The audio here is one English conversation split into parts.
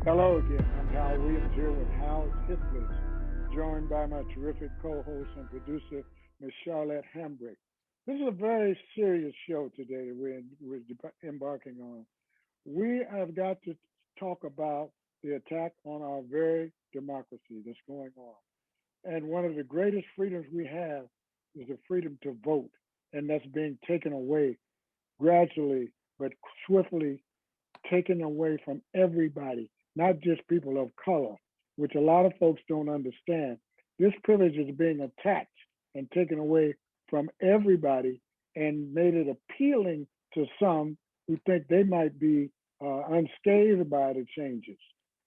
Hello again. I'm Hal Williams here with Hal's Hit List, joined by my terrific co-host and producer, Miss Charlotte Hambrick. This is a very serious show today that we're embarking on. We have got to talk about the attack on our very democracy that's going on. And one of the greatest freedoms we have is the freedom to vote, and that's being taken away gradually but swiftly taken away from everybody, not just people of color, which a lot of folks don't understand. This privilege is being attacked and taken away from everybody and made it appealing to some who think they might be unscathed by the changes.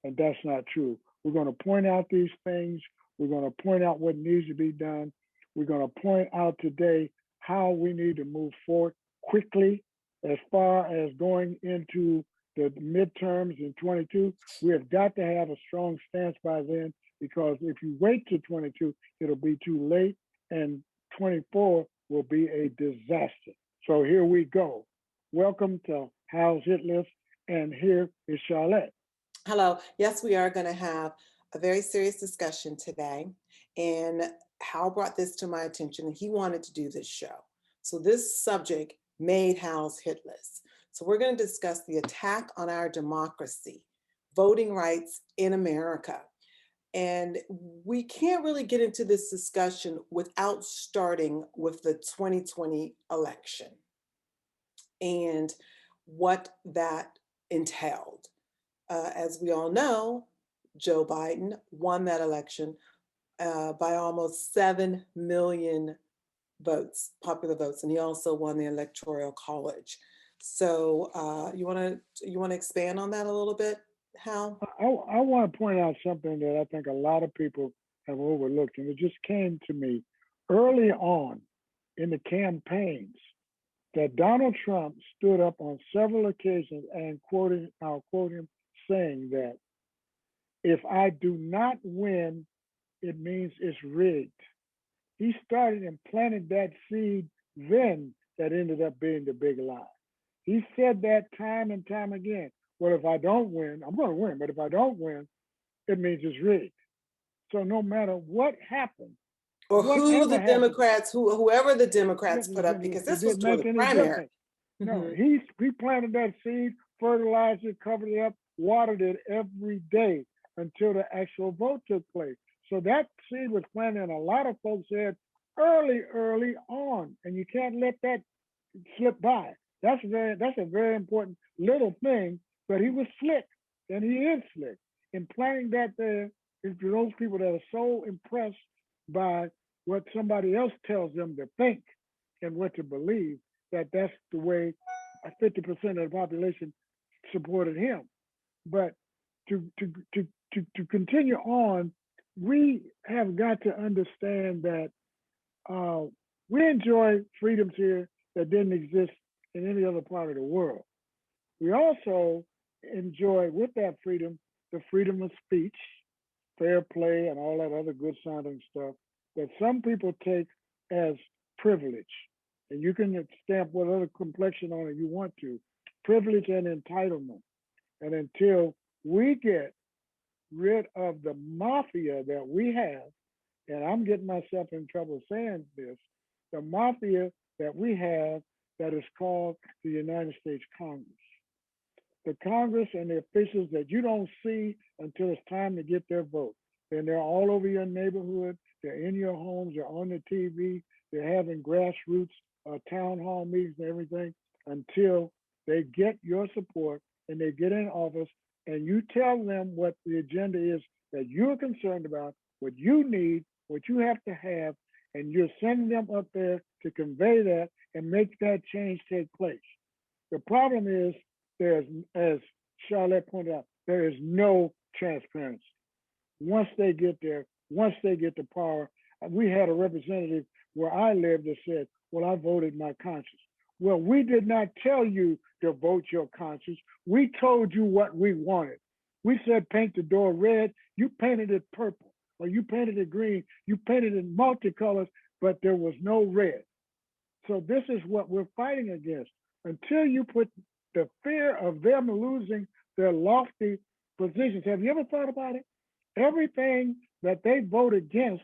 And that's not true. We're going to point out these things. We're going to point out what needs to be done. We're going to point out today how we need to move forward quickly as far as going into the midterms in 22. We have got to have a strong stance by then, because if you wait to 22, it'll be too late, and 24 will be a disaster. So here we go. Welcome to Hal's Hit List, and here is Charlotte. Hello. Yes, we are going to have a very serious discussion today. And Hal brought this to my attention. He wanted to do this show. So this subject made Hal's hit list. So we're going to discuss the attack on our democracy, voting rights in America. And we can't really get into this discussion without starting with the 2020 election and what that entailed. As we all know, Joe Biden won that election by almost 7 million votes, popular votes, and he also won the Electoral College. So you want to expand on that a little bit, Hal? I want to point out something that I think a lot of people have overlooked, and it just came to me early on in the campaigns that Donald Trump stood up on several occasions and I'll quote him, saying that if I do not win, it means it's rigged. He started and planted that seed then that ended up being the big lie. He said that time and time again. Well, if I don't win, I'm going to win, but if I don't win, it means it's rigged. So no matter what happened, Or who whatever the happened, Democrats, whoever the Democrats put up, because it this was didn't during make the any primary. difference. No, he planted that seed, fertilized it, covered it up, watered it every day until the actual vote took place. So that seed was planted, and a lot of folks said early on, and you can't let that slip by. That's a very important little thing, but he was slick, and he is slick in planting that there. Is to those people that are so impressed by what somebody else tells them to think and what to believe, that that's the way 50% of the population supported him. But to continue on, we have got to understand that uh, we enjoy freedoms here that didn't exist in any other part of the world. We also enjoy, with that freedom, the freedom of speech, fair play, and all that other good sounding stuff that some people take as privilege. And you can stamp what other complexion on it you want to, privilege and entitlement. And until we get rid of the mafia that we have, and I'm getting myself in trouble saying this, the mafia that we have that is called the United States Congress. The Congress and the officials that you don't see until it's time to get their vote. And they're all over your neighborhood, they're in your homes, they're on the TV, they're having grassroots town hall meetings and everything until they get your support and they get in office, and you tell them what the agenda is that you're concerned about, what you need, what you have to have, and you're sending them up there to convey that and make that change take place. The problem is there's, as Charlotte pointed out, there is no transparency. Once they get there, once they get the power, we had a representative where I lived that said, well, I voted my conscience. Well, we did not tell you to vote your conscience. We told you what we wanted. We said paint the door red. You painted it purple, or you painted it green. You painted it multicolors, but there was no red. So this is what we're fighting against. Until you put the fear of them losing their lofty positions. Have you ever thought about it? Everything that they vote against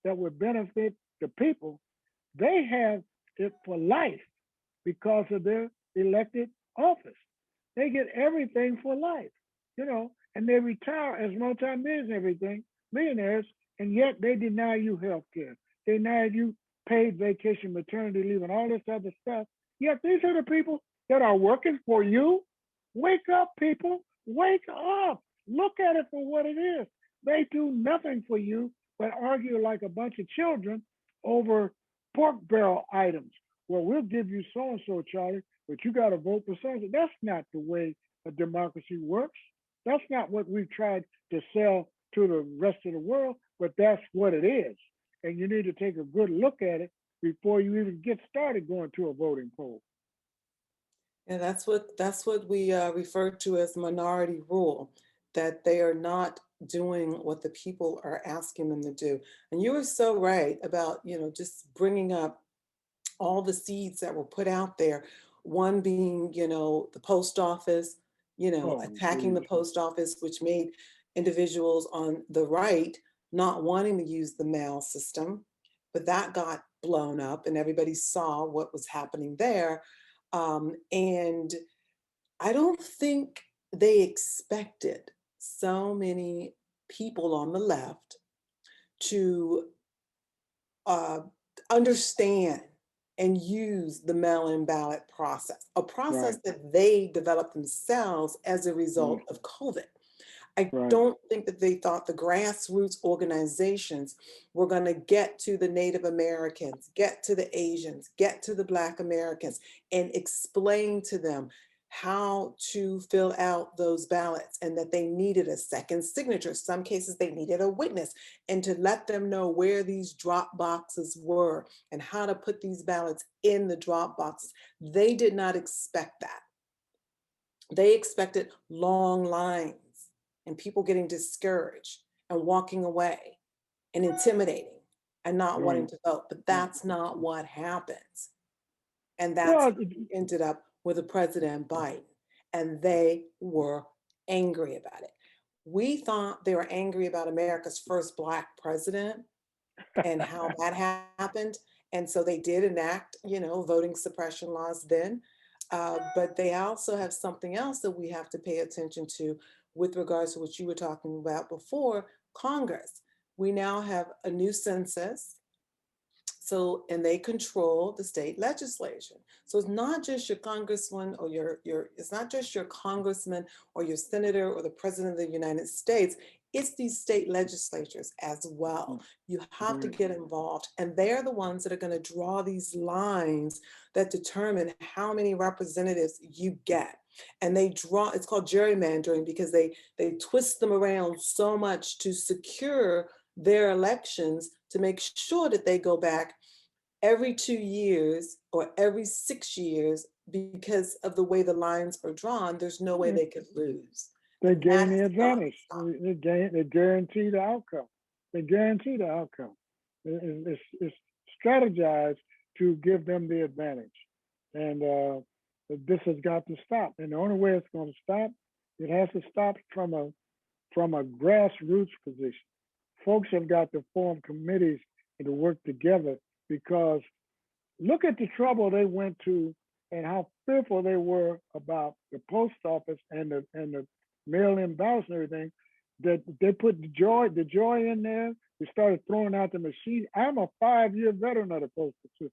that would benefit the people, they have it for life because of their elected office. They get everything for life, and they retire as multimillionaires and everything, millionaires, and yet they deny you health care. They deny you paid vacation, maternity leave, and all this other stuff. Yet these are the people that are working for you. Wake up, people. Wake up. Look at it for what it is. They do nothing for you but argue like a bunch of children over pork barrel items. Well, we'll give you so and so, Charlie, but you got to vote for so and so. That's not the way a democracy works. That's not what we've tried to sell to the rest of the world, but that's what it is. And you need to take a good look at it before you even get started going to a voting poll. And that's what we refer to as minority rule, that they are not doing what the people are asking them to do. And you were so right about, just bringing up all the seeds that were put out there. One being, the post office, attacking the post office, which made individuals on the right not wanting to use the mail system. But that got blown up and everybody saw what was happening there. And I don't think they expected so many people on the left to uh, understand and use the mail-in ballot process, a process that they developed themselves as a result of COVID. I don't think that they thought the grassroots organizations were going to get to the Native Americans, get to the Asians, get to the Black Americans, and explain to them how to fill out those ballots, and that they needed a second signature. Some cases they needed a witness, and to let them know where these drop boxes were and how to put these ballots in the drop boxes. They did not expect that. They expected long lines and people getting discouraged and walking away and intimidating and not wanting to vote. But that's not what happens. And that's ended up with a President Biden. And they were angry about it. We thought they were angry about America's first Black president and how that happened. And so they did enact, voting suppression laws then. But they also have something else that we have to pay attention to with regards to what you were talking about before, Congress. We now have a new census. So, and they control the state legislation. So it's not just your congressman or it's not just your congressman or your senator or the president of the United States. It's these state legislatures as well. You have to get involved, and they're the ones that are going to draw these lines that determine how many representatives you get. And they draw, it's called gerrymandering, because they twist them around so much to secure their elections, to make sure that they go back every 2 years or every 6 years. Because of the way the lines are drawn, there's no way they could lose. They gain the advantage. They guarantee the outcome. They guarantee the outcome. It's strategized to give them the advantage. And this has got to stop. And the only way it's going to stop, it has to stop from a grassroots position. Folks have got to form committees and to work together, because look at the trouble they went to and how fearful they were about the post office and the mail-in ballots and everything, that they put the joy in there. They started throwing out the machine. I'm a 5-year veteran of the postal system.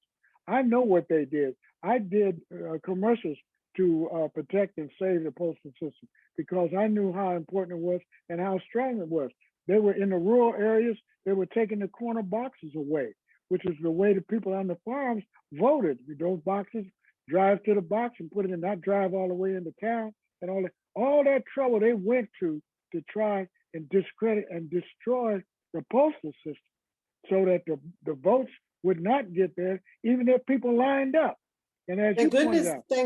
I know what they did. I did commercials to protect and save the postal system, because I knew how important it was and how strong it was. They were in the rural areas. They were taking the corner boxes away, which is the way the people on the farms voted. Those boxes, drive to the box and put it in, not drive all the way into town, and all that trouble they went to try and discredit and destroy the postal system, so that the votes would not get there, even if people lined up. And as thank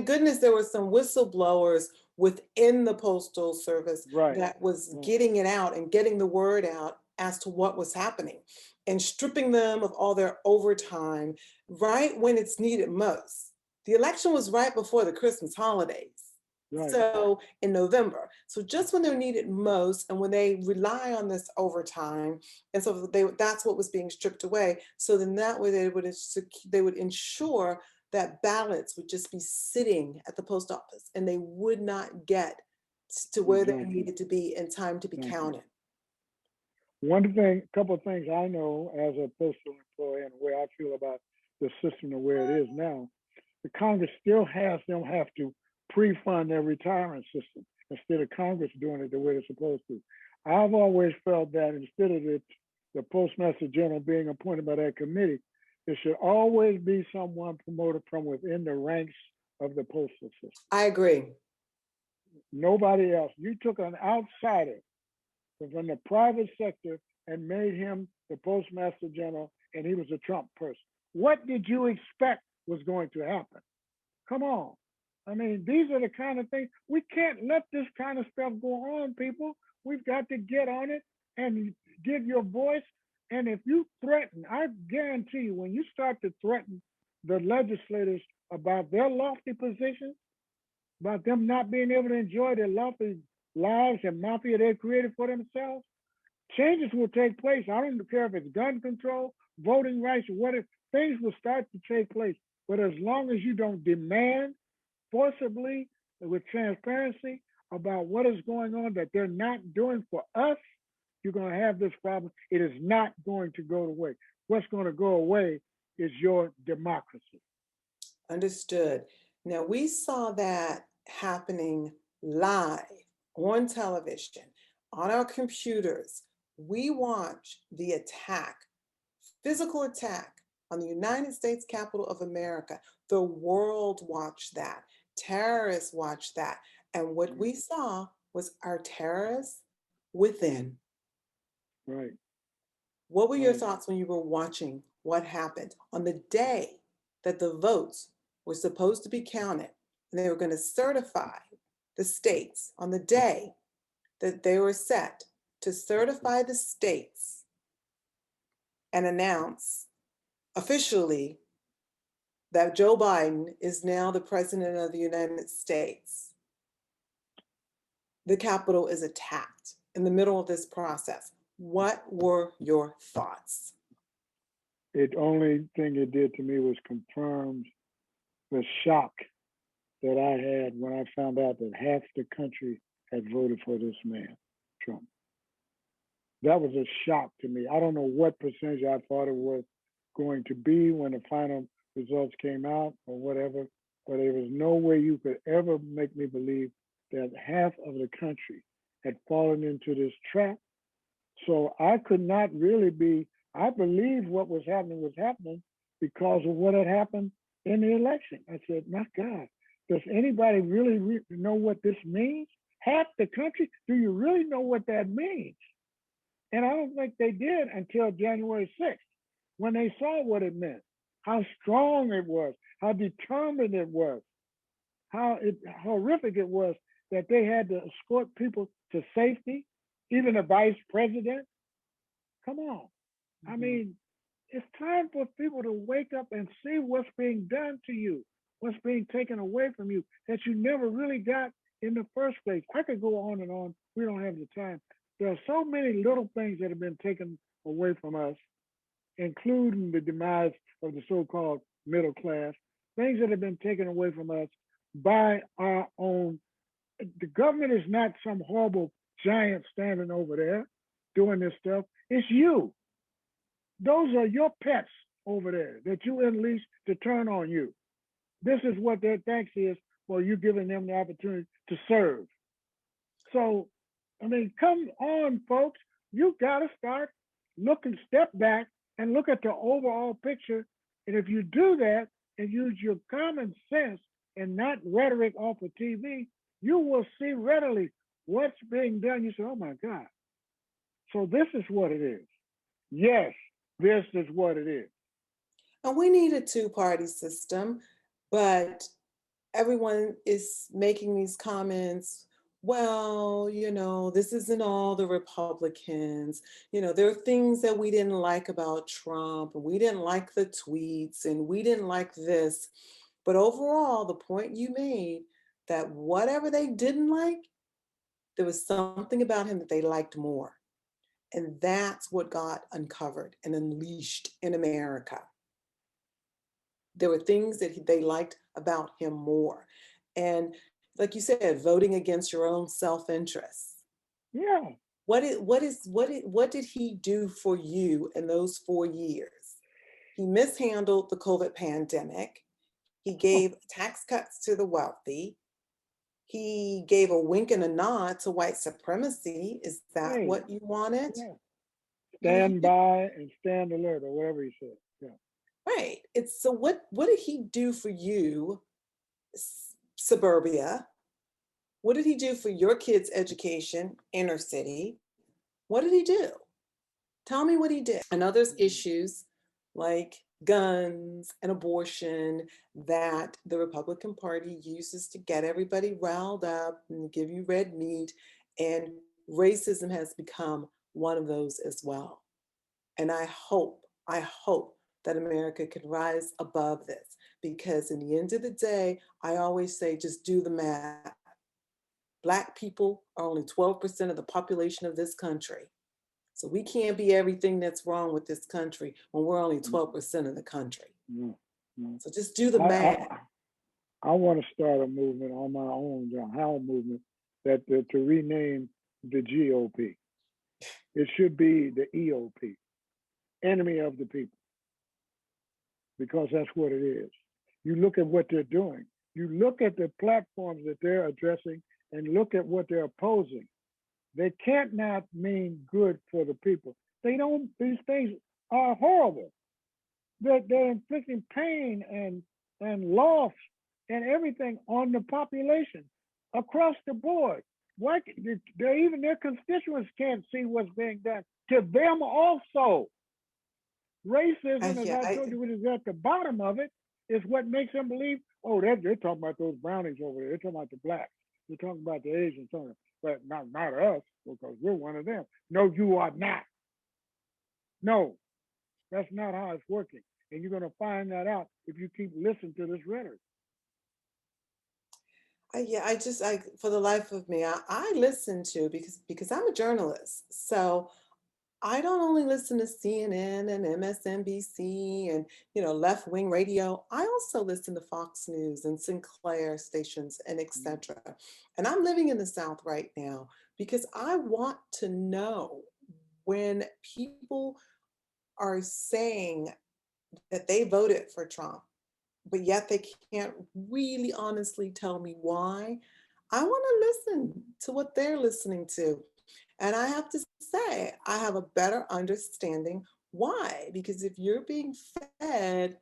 goodness there were some whistleblowers within the Postal Service that was getting it out and getting the word out as to what was happening, and stripping them of all their overtime right when it's needed most. The election was right before the Christmas holidays. Right. So in November, so just when they're needed most, and when they rely on this overtime, and so that's what was being stripped away. So then that way they would ensure that ballots would just be sitting at the post office, and they would not get to where they Exactly. needed to be in time to be Exactly. counted. A couple of things I know as a postal employee and the way I feel about the system the way it is now, the Congress still has them have to pre-fund their retirement system instead of Congress doing it the way they're supposed to. I've always felt that instead of the Postmaster General being appointed by that committee, there should always be someone promoted from within the ranks of the postal system. I agree. Nobody else. You took an outsider from the private sector and made him the Postmaster General, and he was a Trump person. What did you expect was going to happen? Come on. I mean, these are the kind of things, we can't let this kind of stuff go on, people. We've got to get on it and give your voice. And if you threaten, I guarantee you, when you start to threaten the legislators about their lofty positions, about them not being able to enjoy their lofty lives and mafia they've created for themselves, changes will take place. I don't care if it's gun control, voting rights, or whatever, things will start to take place. But as long as you don't demand forcibly with transparency about what is going on that they're not doing for us, you're going to have this problem. It is not going to go away. What's going to go away is your democracy. Understood. Now, we saw that happening live on television, on our computers. We watched the attack, physical attack on the United States Capitol of America. The world watched that. Terrorists watched that. And what we saw was our terrorists within. Right. What were your thoughts when you were watching what happened on the day that the votes were supposed to be counted and they were going to certify the states on the day that they were set to certify the states and announce officially that Joe Biden is now the president of the United States? The Capitol is attacked in the middle of this process. What were your thoughts? The only thing it did to me was confirmed the shock that I had when I found out that half the country had voted for this man, Trump. That was a shock to me. I don't know what percentage I thought it was going to be when the final results came out or whatever, but there was no way you could ever make me believe that half of the country had fallen into this trap. So I could not really be, I believed what was happening because of what had happened in the election. I said, my God, does anybody really know what this means? Half the country, do you really know what that means? And I don't think they did until January 6th, when they saw what it meant, how strong it was, how determined it was, how horrific it was that they had to escort people to safety, even the vice president. Come on. I mean, it's time for people to wake up and see what's being done to you, what's being taken away from you that you never really got in the first place. I could go on and on. We don't have the time. There are so many little things that have been taken away from us, including the demise of the so-called middle class, things that have been taken away from us by our own. The government is not some horrible giant standing over there doing this stuff. It's you. Those are your pets over there that you unleash to turn on you. This is what their thanks is for you giving them the opportunity to serve. So, I mean, come on, folks. You got to start looking, step back and look at the overall picture. And if you do that and use your common sense and not rhetoric off of TV, you will see readily what's being done. You say, oh my God. So this is what it is. Yes, this is what it is. And we need a two-party system, but everyone is making these comments. Well, this isn't all the Republicans. There are things that we didn't like about Trump, and we didn't like the tweets, and we didn't like this. But overall, the point you made, that whatever they didn't like, there was something about him that they liked more. And that's what got uncovered and unleashed in America. There were things that they liked about him more. And like you said, voting against your own self-interest. Yeah. What did he do for you in those 4 years? He mishandled the COVID pandemic. He gave tax cuts to the wealthy. He gave a wink and a nod to white supremacy. Is that Hey, what you wanted? yeah. You know, he Stand did, by and stand alert, or whatever he said. Yeah. right. It's so what did he do for you, suburbia? What did he do for your kids' education, inner city? What did he do? Tell me what he did. I know there's issues like guns and abortion that the Republican Party uses to get everybody riled up and give you red meat. And racism has become one of those as well. And I hope that America can rise above this, because in the end of the day, I always say, just do the math. Black people are only 12% of the population of this country. So we can't be everything that's wrong with this country when we're only 12% of the country. Mm-hmm. So just do the math. I want to start a movement on my own, the Hal movement, that to rename the GOP. It should be the EOP, enemy of the people, because that's what it is. You look at what they're doing. You look at the platforms that they're addressing and look at what they're opposing. They can't not mean good for the people. They don't, these things are horrible. They're inflicting pain and loss and everything on the population across the board. Why even their constituents can't see what's being done to them also. Racism, as I told you, which is at the bottom of it, is what makes them believe, oh, they're talking about those brownies over there. They're talking about the blacks. They're talking about the Asians, but not us, because we're one of them. No, you are not. No, that's not how it's working. And you're going to find that out if you keep listening to this rhetoric. For the life of me, I listen to, because I'm a journalist. So I don't only listen to CNN and MSNBC and, left-wing radio. I also listen to Fox News and Sinclair stations and etc. And I'm living in the South right now because I want to know when people are saying that they voted for Trump, but yet they can't really honestly tell me why. I want to listen to what they're listening to. And I have to say, I have a better understanding why. Because if you're being fed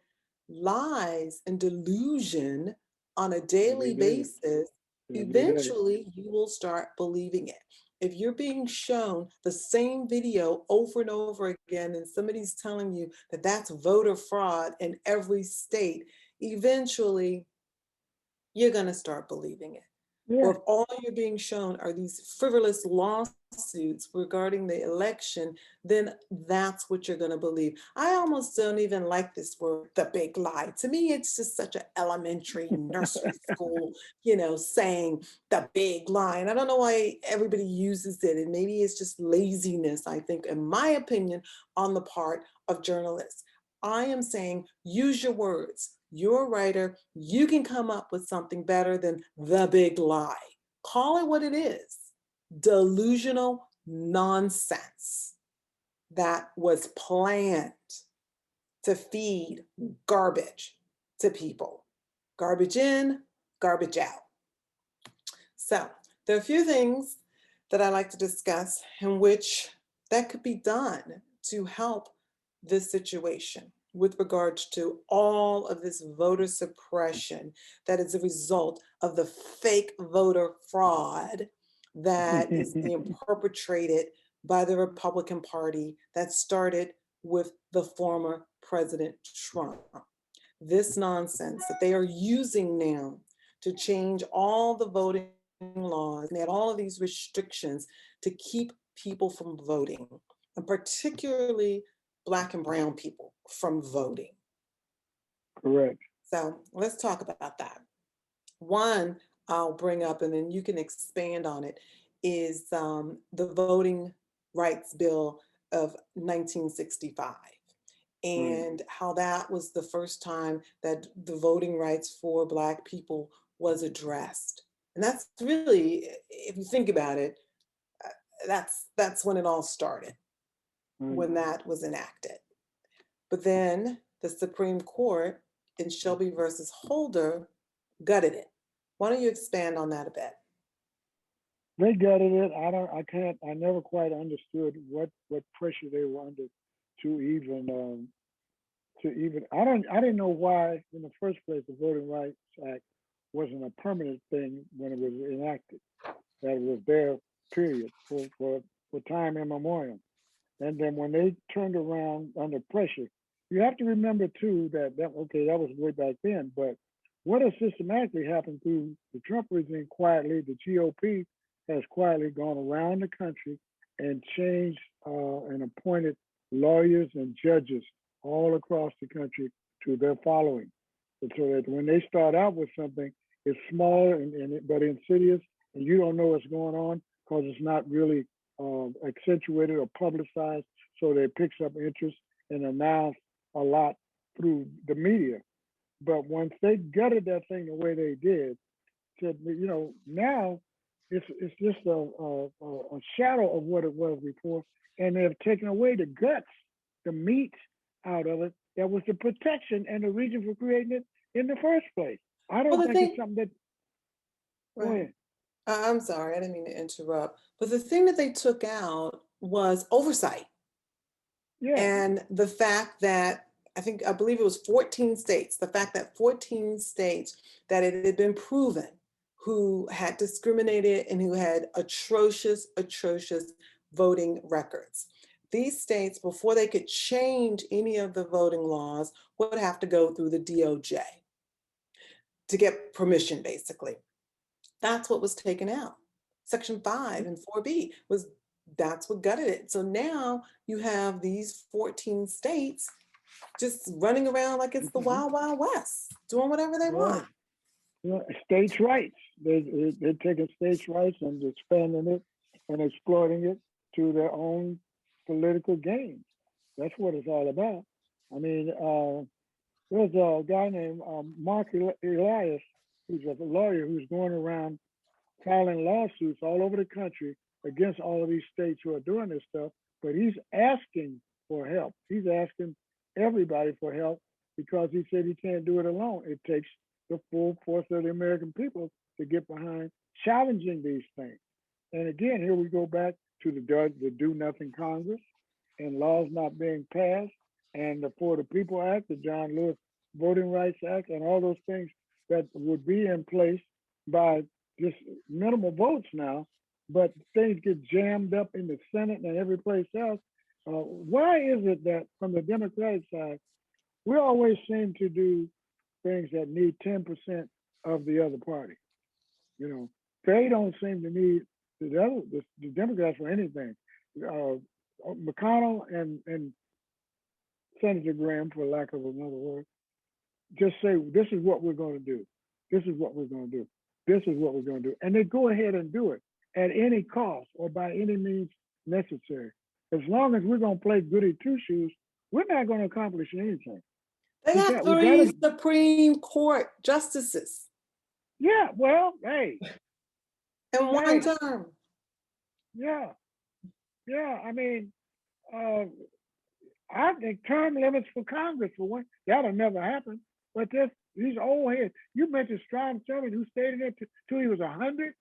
lies and delusion on a daily basis, eventually you will start believing it. If you're being shown the same video over and over again, and somebody's telling you that that's voter fraud in every state, eventually you're going to start believing it. Yeah. Or if all you're being shown are these frivolous lawsuits regarding the election, then that's what you're going to believe. I almost don't even like this word, the big lie. To me, it's just such an elementary nursery school, saying the big lie. And I don't know why everybody uses it. And maybe it's just laziness, I think, in my opinion, on the part of journalists. I am saying, use your words. You're a writer. You can come up with something better than the big lie. Call it what it is. Delusional nonsense that was planned to feed garbage to people. Garbage in, garbage out. So there are a few things that I like to discuss in which that could be done to help this situation with regards to all of this voter suppression that is a result of the fake voter fraud that is being perpetrated by the Republican Party that started with the former President Trump. This nonsense that they are using now to change all the voting laws and add all of these restrictions to keep people from voting, and particularly Black and brown people from voting. Correct. So let's talk about that. One, I'll bring up, and then you can expand on it, is the Voting Rights Bill of 1965, Right. and how that was the first time that the voting rights for Black people was addressed. And that's really, if you think about it, uh, that's when it all started, Right. when that was enacted. But then the Supreme Court in Shelby versus Holder gutted it. Why don't you expand on that a bit? They gutted it. I never quite understood what pressure they were under to even, I didn't know why in the first place the Voting Rights Act wasn't a permanent thing when it was enacted. That it was there, period, for time immemorial. And then when they turned around under pressure, you have to remember too that okay, that was way back then, but what has systematically happened through the Trump regime quietly, the GOP has quietly gone around the country and changed and appointed lawyers and judges all across the country to their following. And so that when they start out with something, it's small but insidious, and you don't know what's going on because it's not really accentuated or publicized, so that it picks up interest and announced a lot through the media. But once they gutted that thing the way they did, said, now it's just a shadow of what it was before, and they've taken away the guts, the meat out of it. That was the protection and the reason for creating it in the first place. I Well, don't the think it's thing, something that. Go right. ahead. I'm sorry, I didn't mean to interrupt. But the thing that they took out was oversight. Yeah. And the fact that I believe it was 14 states, the fact that 14 states that it had been proven who had discriminated and who had atrocious, atrocious voting records. These states, before they could change any of the voting laws, would have to go through the DOJ to get permission, basically. That's what was taken out. Section 5 and 4B was, that's what gutted it. So now you have these 14 states just running around like it's the Mhm. wild, wild west, doing whatever they Right. want. States' rights. They're taking states' rights and expanding it and exploiting it to their own political gain. That's what it's all about. I mean, there's a guy named Mark Elias, who's a lawyer who's going around filing lawsuits all over the country against all of these states who are doing this stuff. But he's asking for help. He's asking everybody for help because he said he can't do it alone. It takes the full force of the American people to get behind challenging these things. And again, here we go back to the Do Nothing Congress and laws not being passed, and the For the People Act, the John Lewis Voting Rights Act, and all those things that would be in place by just minimal votes now, but things get jammed up in the Senate and every place else. Why is it that from the Democratic side, we always seem to do things that need 10% of the other party? You know, they don't seem to need the Democrats for anything. Uh, McConnell and Senator Graham, for lack of another word, just say, this is what we're going to do. This is what we're going to do. This is what we're going to do. And they go ahead and do it at any cost or by any means necessary. As long as we're going to play goody two shoes, we're not going to accomplish anything. They got We got three to, Supreme Court justices yeah, well, hey, in one hey, term. yeah, yeah. I mean, uh, I think term limits for Congress for one, that'll never happen. But these old heads, you mentioned Strom Thurmond, who stayed in there till he was 100,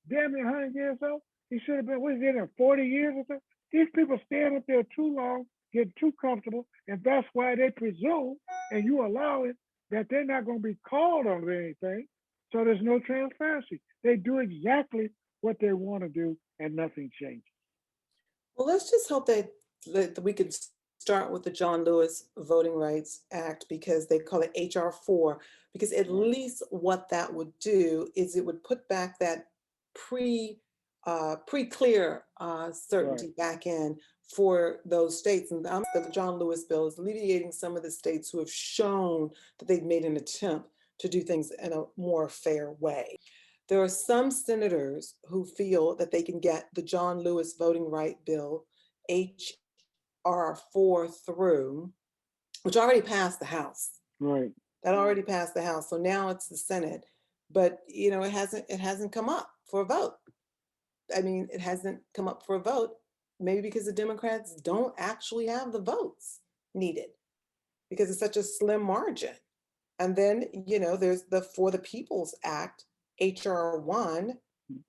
damn near 100 years old. He should have been, what is it, in 40 years or so? These people stand up there too long, get too comfortable, and that's why they presume, and you allow it, that they're not going to be called on anything. So there's no transparency. They do exactly what they want to do, and nothing changes. Well, let's just hope that we can start with the John Lewis Voting Rights Act, because they call it HR 4, because at Right. least what that would do is it would put back that pre-clear Right. certainty back in for those states. And the John Lewis bill is alleviating some of the states who have shown that they've made an attempt to do things in a more fair way. There are some senators who feel that they can get the John Lewis Voting Right Bill, HR 4, through, which already passed the House. Right. That already passed the House. So now it's the Senate. But it hasn't come up for a vote. I mean, it hasn't come up for a vote, maybe because the Democrats don't actually have the votes needed because it's such a slim margin. And then, there's the For the People's Act, HR 1,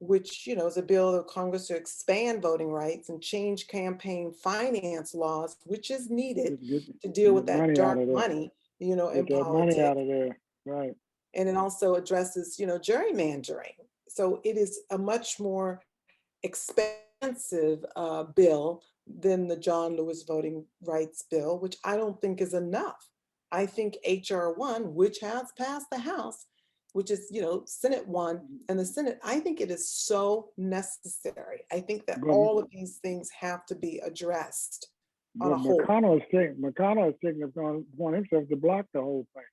which, is a bill of Congress to expand voting rights and change campaign finance laws, which is needed to deal with that dark money, in Get that money out politics. of there. Right. And it also addresses, gerrymandering. So it is a much more expansive bill than the John Lewis Voting Rights Bill, which I don't think is enough. I think HR 1, which has passed the House, which is, Senate 1 and the Senate, I think it is so necessary. I think that all of these things have to be addressed on a whole. McConnell is taking it upon himself to block the whole thing.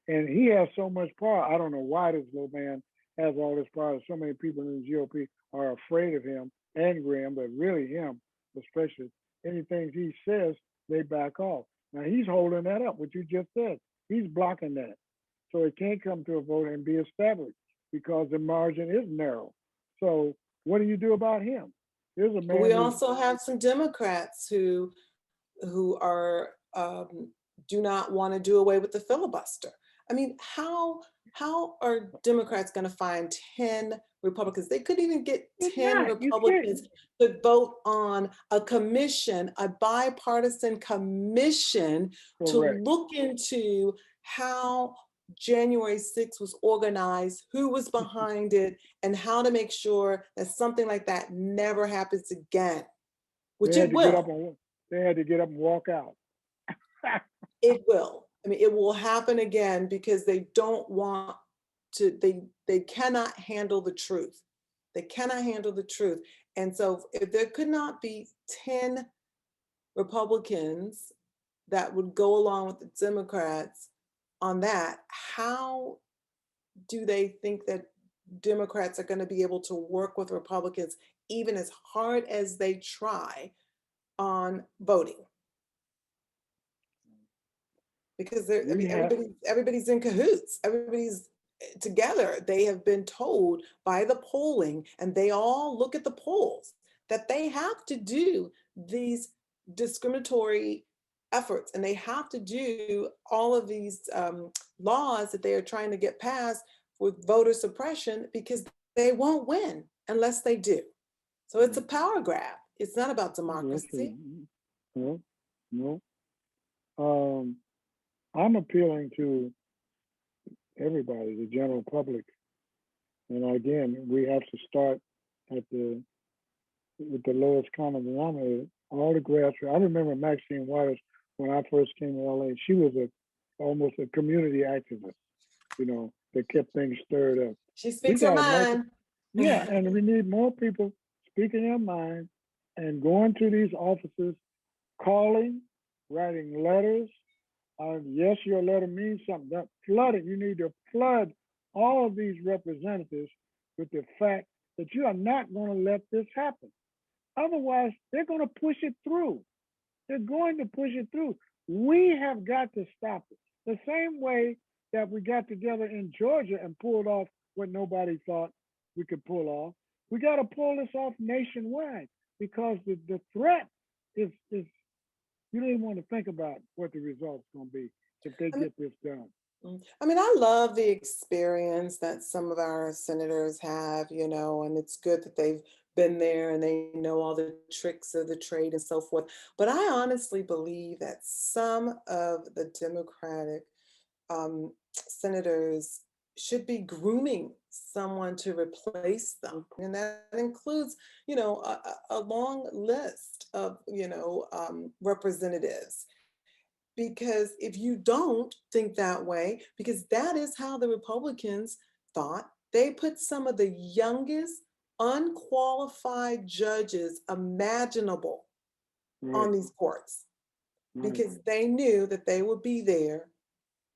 And he has so much power. I don't know why this little man has all this power. So many people in the GOP are afraid of him and Graham, but really him, especially. Anything he says, they back off. Now he's holding that up, what you just said. He's blocking that. So it can't come to a vote and be established because the margin is narrow. So what do you do about him? There's a man. We also have some Democrats who are do not want to do away with the filibuster. I mean, how are Democrats going to find 10 Republicans? They couldn't even get 10 Republicans to vote on a commission, a bipartisan commission to look into how January 6th was organized, who was behind it, and how to make sure that something like that never happens again, which it will. They had to get up and walk out. It will. I mean, it will happen again because they don't want to, they cannot handle the truth. They cannot handle the truth. And so if there could not be 10 Republicans that would go along with the Democrats on that, how do they think that Democrats are going to be able to work with Republicans, even as hard as they try on voting? Because everybody's in cahoots. Everybody's together. They have been told by the polling, and they all look at the polls, that they have to do these discriminatory efforts, and they have to do all of these laws that they are trying to get passed with voter suppression, because they won't win unless they do. So it's a power grab. It's not about democracy. No. I'm appealing to everybody, the general public. And again, we have to start with the lowest common denominator. All the grassroots. I remember Maxine Waters when I first came to LA. She was almost a community activist, that kept things stirred up. She speaks her mind. Yeah, and we need more people speaking their mind and going to these offices, calling, writing letters. Yes, your letter means something. That flooding, you need to flood all of these representatives with the fact that you are not going to let this happen. Otherwise, they're going to push it through. They're going to push it through. We have got to stop it. The same way that we got together in Georgia and pulled off what nobody thought we could pull off. We got to pull this off nationwide because the threat is you don't even want to think about what the result's going to be if they get this done. I mean, I love the experience that some of our senators have, and it's good that they've been there and they know all the tricks of the trade and so forth. But I honestly believe that some of the Democratic senators should be grooming someone to replace them. And that includes, a long list of, representatives. Because if you don't think that way, because that is how the Republicans thought, they put some of the youngest, unqualified judges imaginable on these courts, because they knew that they would be there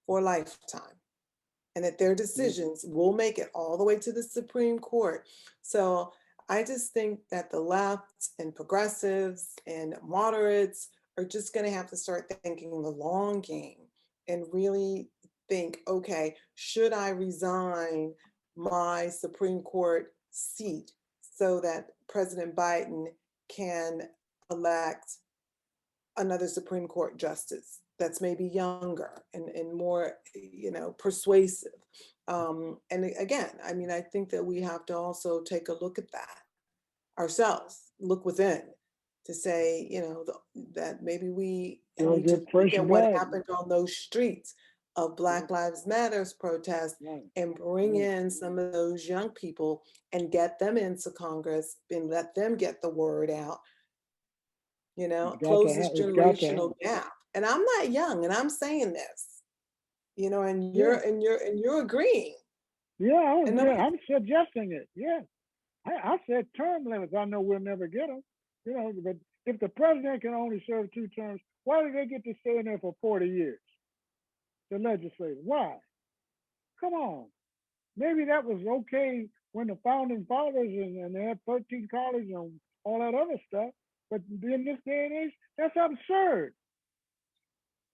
for a lifetime. and that their decisions will make it all the way to the Supreme Court. So I just think that the left and progressives and moderates are just going to have to start thinking the long game and really think, okay, should I resign my Supreme Court seat so that President Biden can elect another Supreme Court justice that's maybe younger and more, persuasive. And again, I mean, I think that we have to also take a look at that ourselves, look within to say, that maybe we You'll need to get look fresh at what blood. happened on those streets of Black Lives Matters protests and bring in some of those young people and get them into Congress and let them get the word out, close this It's got to generational gap. And I'm not young, and I'm saying this, and Yeah. you're agreeing. Yeah, And nobody, I'm suggesting it. Yeah. I said term limits. I know we'll never get them. But if the president can only serve 2 terms, why do they get to stay in there for 40 years? The legislature. Why? Come on. Maybe that was okay when the founding fathers and they had 13 colleges and all that other stuff. But in this day and age, that's absurd.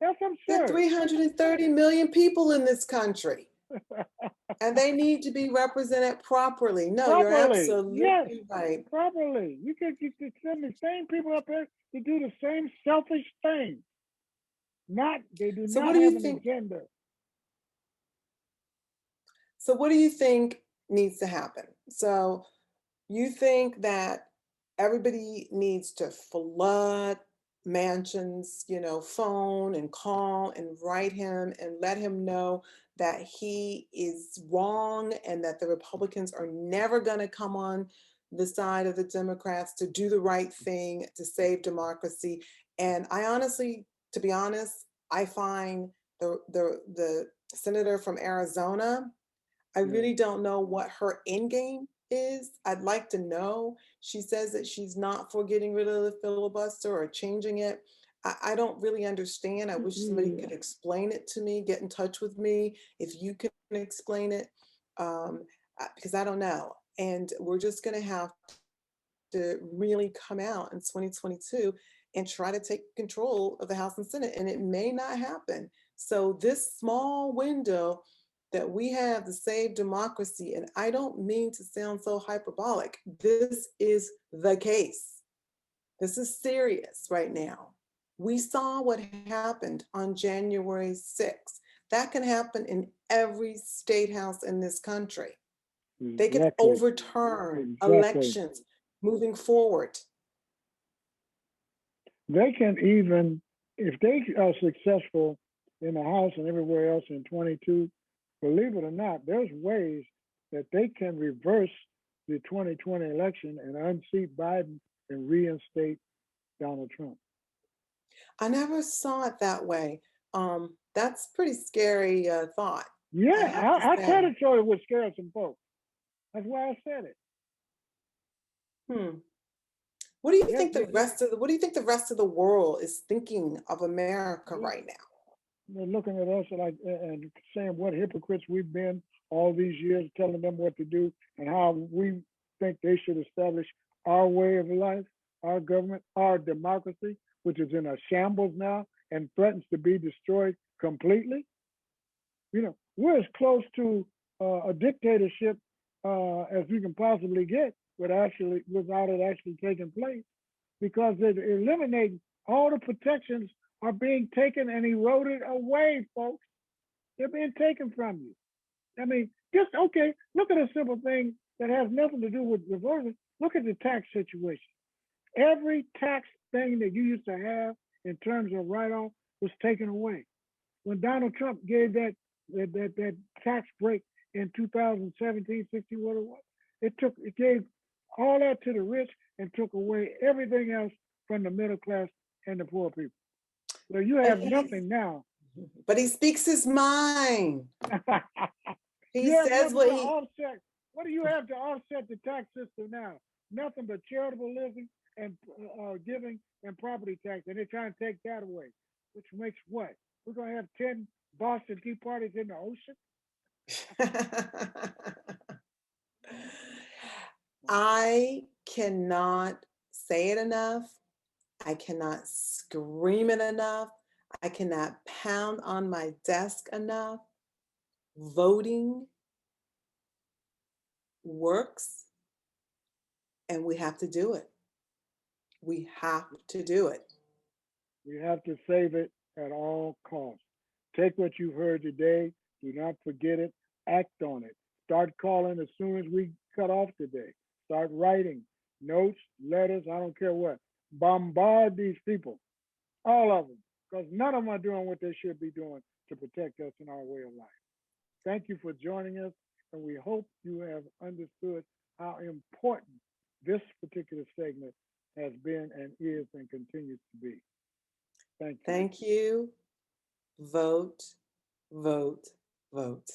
That's there are absurd. 330 million people in this country. And they need to be represented properly. No, you're absolutely yes, right. properly. You could send the same people up there to do the same selfish thing. They do So not what do have you an think? agenda. So what do you think needs to happen? So you think that everybody needs to flood mansions, phone and call and write him and let him know that he is wrong and that the Republicans are never going to come on the side of the Democrats to do the right thing to save democracy. And I honestly, to be honest, I find the senator from Arizona, I really don't know what her end game is. I'd like to know. She says that she's not for getting rid of the filibuster or changing it. I don't really understand. I wish somebody could explain it to me, get in touch with me if you can explain it, because I don't know. And we're just going to have to really come out in 2022 and try to take control of the House and Senate. And it may not happen. So this small window that we have to save democracy, and I don't mean to sound so hyperbolic, this is the case. This is serious right now. We saw what happened on January 6th. That can happen in every state house in this country. They can overturn elections moving forward. They can even, if they are successful in the House and everywhere else in 22, believe it or not, there's ways that they can reverse the 2020 election and unseat Biden and reinstate Donald Trump. I never saw it that way. That's pretty scary thought. Yeah, I said it so it would scare some folks. That's why I said it. What do you think the rest of the world is thinking of America right now? They're looking at us and saying what hypocrites we've been all these years, telling them what to do and how we think they should establish our way of life, our government, our democracy, which is in a shambles now and threatens to be destroyed completely. We're as close to a dictatorship as we can possibly get without it actually taking place, because they're eliminating all the protections are being taken and eroded away, folks. They're being taken from you. I mean, look at a simple thing that has nothing to do with divorce. Look at the tax situation. Every tax thing that you used to have in terms of write-off was taken away. When Donald Trump gave that tax break in 2017, 60, what it was, it gave all that to the rich and took away everything else from the middle class and the poor people. So you have nothing now. But he speaks his mind. He says what offset. What do you have to offset the tax system now? Nothing but charitable living and giving and property tax, and they're trying to take that away, which makes what? We're gonna have 10 Boston Tea Parties in the ocean? I cannot say it enough. I cannot scream it enough. I cannot pound on my desk enough. Voting works, and we have to do it. We have to do it. We have to save it at all costs. Take what you heard today. Do not forget it. Act on it. Start calling as soon as we cut off today. Start writing notes, letters, I don't care what. Bombard these people, all of them, because none of them are doing what they should be doing to protect us in our way of life. Thank you for joining us, and we hope you have understood how important this particular segment has been and is and continues to be. Thank you. Thank you. Vote, vote, vote.